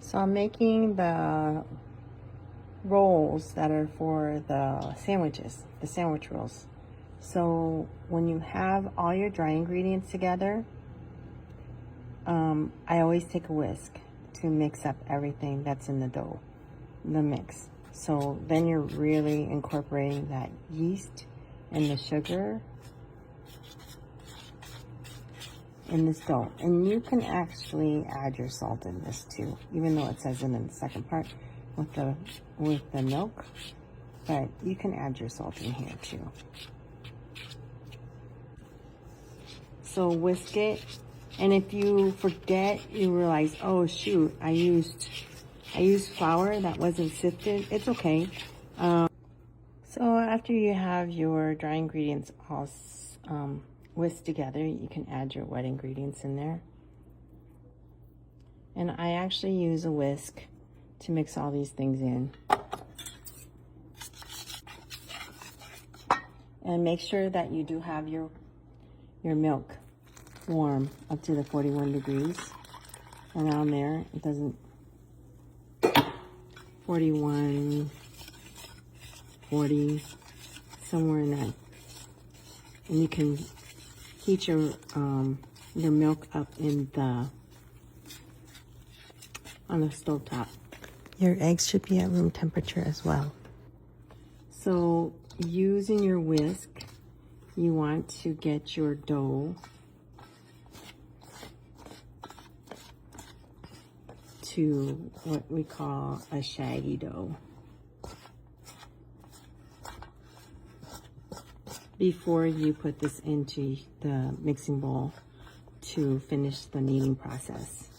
So I'm making the rolls that are for the sandwiches, the sandwich rolls. So when you have all your dry ingredients together, I always take a whisk to mix up everything that's in the dough, the mix. So then you're really incorporating that yeast and the sugar in this dough. And you can actually add your salt in this too, even though it says it in the second part with the milk, but you can add your salt in here too. So whisk it, and if you forget, you realize, oh shoot, I used flour that wasn't sifted, it's okay. So after you have your dry ingredients all whisked together, you can add your wet ingredients in there. And I actually use a whisk to mix all these things in. And make sure that you do have your milk warm up to the 41 degrees. Around there, it doesn't, 41, 40, somewhere in that. And you can heat your milk up in on the stove top. Your eggs should be at room temperature as well. So using your whisk, you want to get your dough to what we call a shaggy dough before you put this into the mixing bowl to finish the kneading process.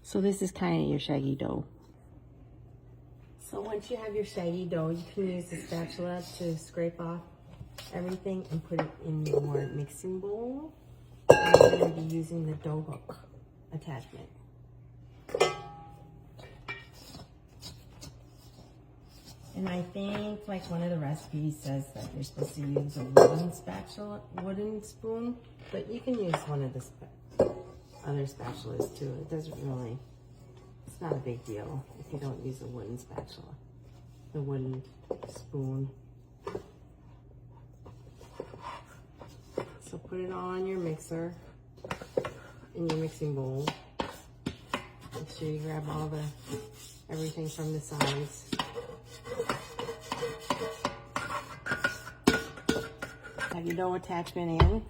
So this is kind of your shaggy dough. So once you have your shaggy dough, you can use the spatula to scrape off everything and put it in your mixing bowl. I'm going to be using the dough hook attachment. And I think like one of the recipes says that you're supposed to use a wooden spoon, but you can use one of the other spatulas too. It doesn't really, it's not a big deal if you don't use a wooden spatula, the wooden spoon. So put it all on your mixer, in your mixing bowl. Make sure you grab everything from the sides. Have your dough attachment in.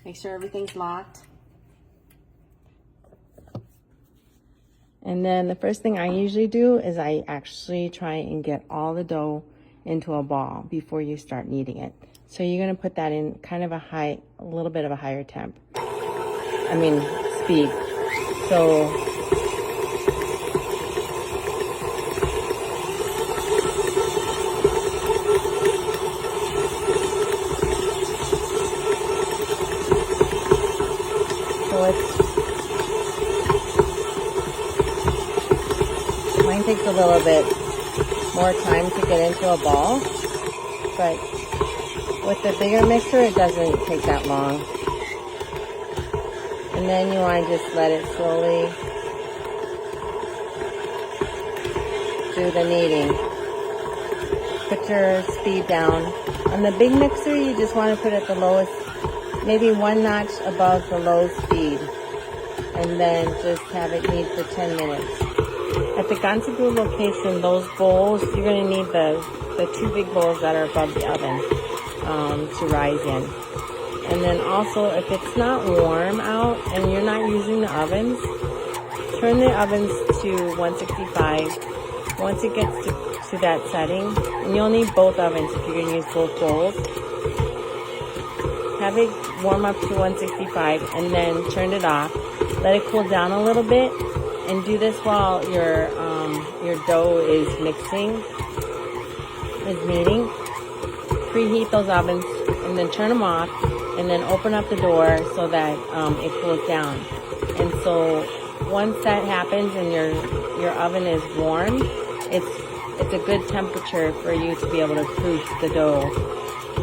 Make sure everything's locked. And then the first thing I usually do is I actually try and get all the dough into a ball before you start kneading it. So you're gonna put that in kind of a little bit of a higher temp. Speed. So mine takes a little bit more time to get into a ball, but with the bigger mixer, it doesn't take that long. And then you want to just let it slowly do the kneading. Put your speed down. On the big mixer, you just want to put it at the lowest, maybe one notch above the low speed. And then just have it knead for 10 minutes. At the Gansabu location, those bowls, you're going to need the two big bowls that are above the oven to rise in. And then also, if it's not warm out and you're not using the ovens, turn the ovens to 165. Once it gets to that setting, and you'll need both ovens if you're going to use both bowls, have it warm up to 165 and then turn it off. Let it cool down a little bit, and do this while your dough is kneading. Preheat those ovens and then turn them off, and then open up the door so that it cools down. And so once that happens and your oven is warm, it's a good temperature for you to be able to proof the dough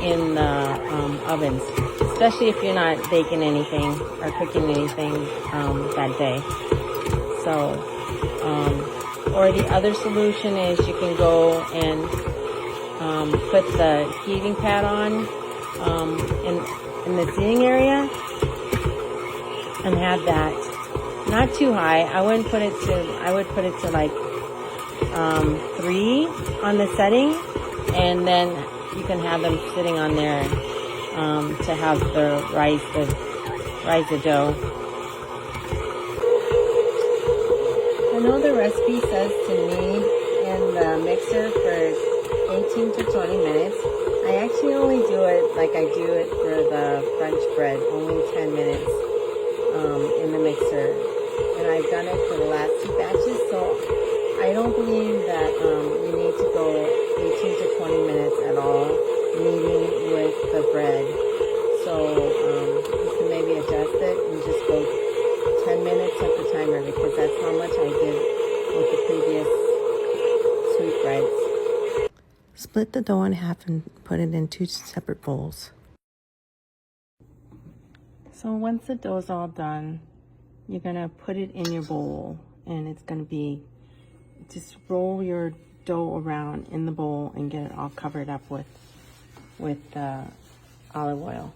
in the ovens. especially if you're not baking anything or cooking anything that day. So, or the other solution is you can go and put the heating pad on in the seating area and have that not too high. I would put it to like 3 on the setting, and then you can have them sitting on there to have the rise the dough. I know the recipe says to knead in the mixer for 18 to 20 minutes. I actually only do it like I do it for the French bread, only 10 minutes in the mixer. And I've done it for the last 2 batches, so I don't believe that you need to go 18 to 20 minutes at all kneading with the bread. So you can maybe adjust it and just go 10 minutes at the timer, because that's how much I did with the previous sweetbreads. Split the dough in half and put it in 2 separate bowls. So once the dough is all done, you're gonna put it in your bowl, and it's gonna be, just roll your dough around in the bowl and get it all covered up with olive oil.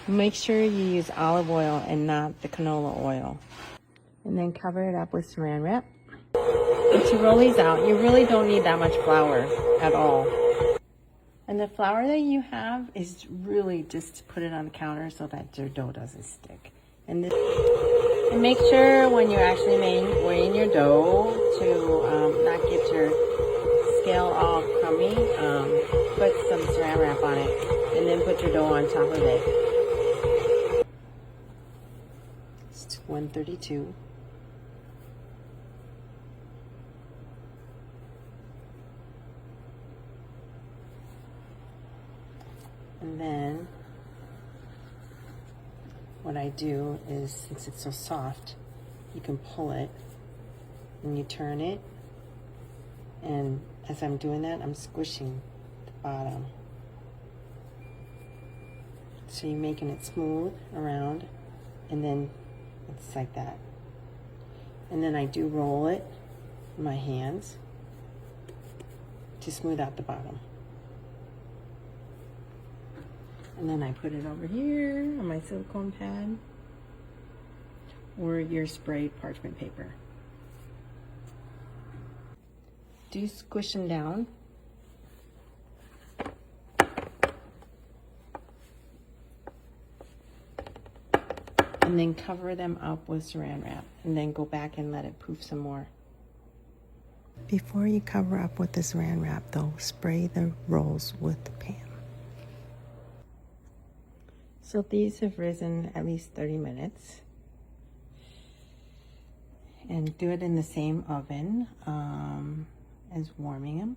Make sure you use olive oil and not the canola oil. And then cover it up with saran wrap. And to roll these out, you really don't need that much flour at all. And the flour that you have is really just to put it on the counter so that your dough doesn't stick. And make sure when you're actually weighing your dough to not get your scale all crummy, put some saran wrap on it, and then put your dough on top of it. It's 132. And then what I do is, since it's so soft, you can pull it and you turn it, and as I'm doing that, I'm squishing the bottom. So you're making it smooth around, and then it's like that. And then I do roll it in my hands to smooth out the bottom. And then I put it over here on my silicone pad or your sprayed parchment paper. Do squish them down. And then cover them up with saran wrap, and then go back and let it proof some more. Before you cover up with the saran wrap though, spray the rolls with the pan. So these have risen at least 30 minutes. And do it in the same oven as warming them.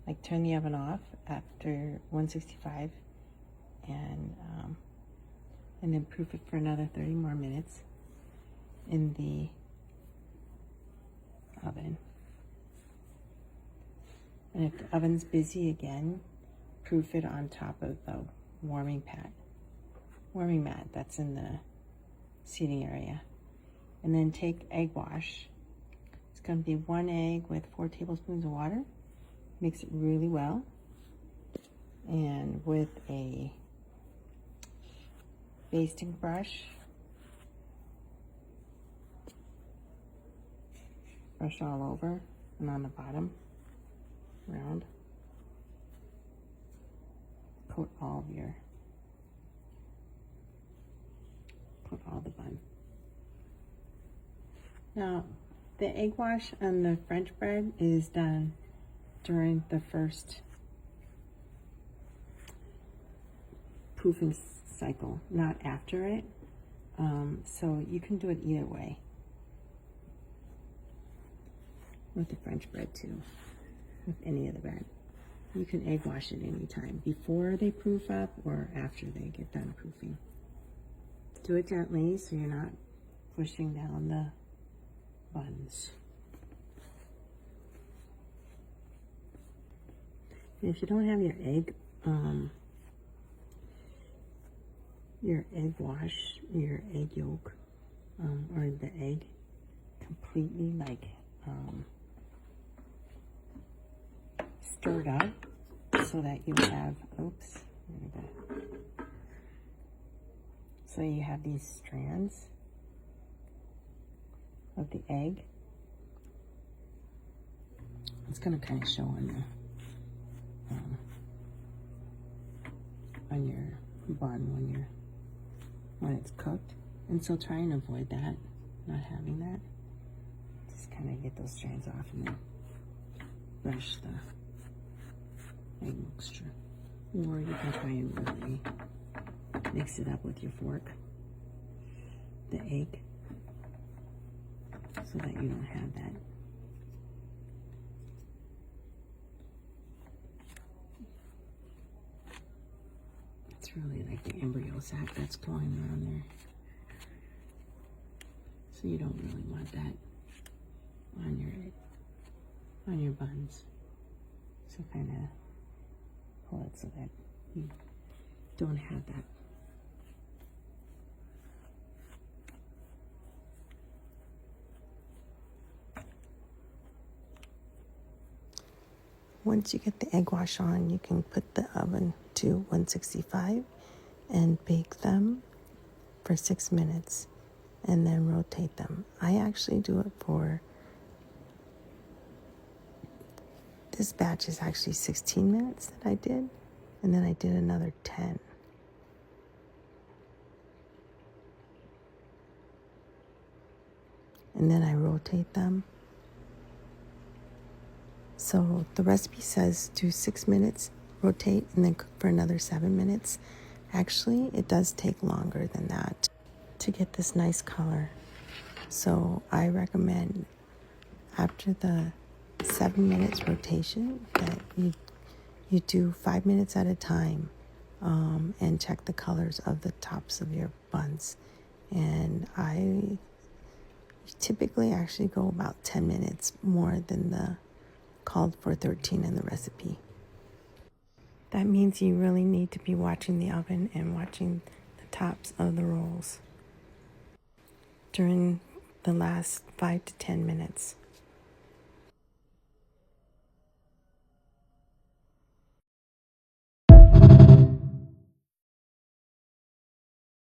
Like turn the oven off after 165 and then proof it for another 30 more minutes in the oven. And if the oven's busy again, proof it on top of the warming mat that's in the seating area. And then take egg wash. It's going to be 1 egg with 4 tablespoons of water. Mix it really well. And with a basting brush, brush all over and on the bottom, round. Coat all the bun. Now, the egg wash on the French bread is done during the first proofing cycle, not after it. So you can do it either way. With the French bread too, with any of the bread. You can egg wash it anytime, before they proof up or after they get done proofing. Do it gently so you're not pushing down the buns. And if you don't have your egg your egg wash, your egg yolk, or the egg completely like stirred up so that you have, oops, so you have these strands of the egg. It's going to kind of show on the on your bun when it's cooked, and so try and avoid that, not having that. Just kind of get those strands off and then brush the egg mixture, or you can try and really mix it up with your fork, the egg, so that you don't have that. It's really like the embryo sac that's going around there. So you don't really want that on your buns. So kind of pull it so that you don't have that. Once you get the egg wash on, you can put the oven to 165 and bake them for 6 minutes and then rotate them. I actually do it for, this batch is actually 16 minutes that I did, and then I did another 10. And then I rotate them. So the recipe says do 6 minutes, rotate, and then cook for another 7 minutes. Actually, it does take longer than that to get this nice color. So I recommend after the 7 minutes rotation that you do 5 minutes at a time, and check the colors of the tops of your buns. And I typically actually go about 10 minutes more than the called for 13 in the recipe. That means you really need to be watching the oven and watching the tops of the rolls during the last 5 to 10 minutes.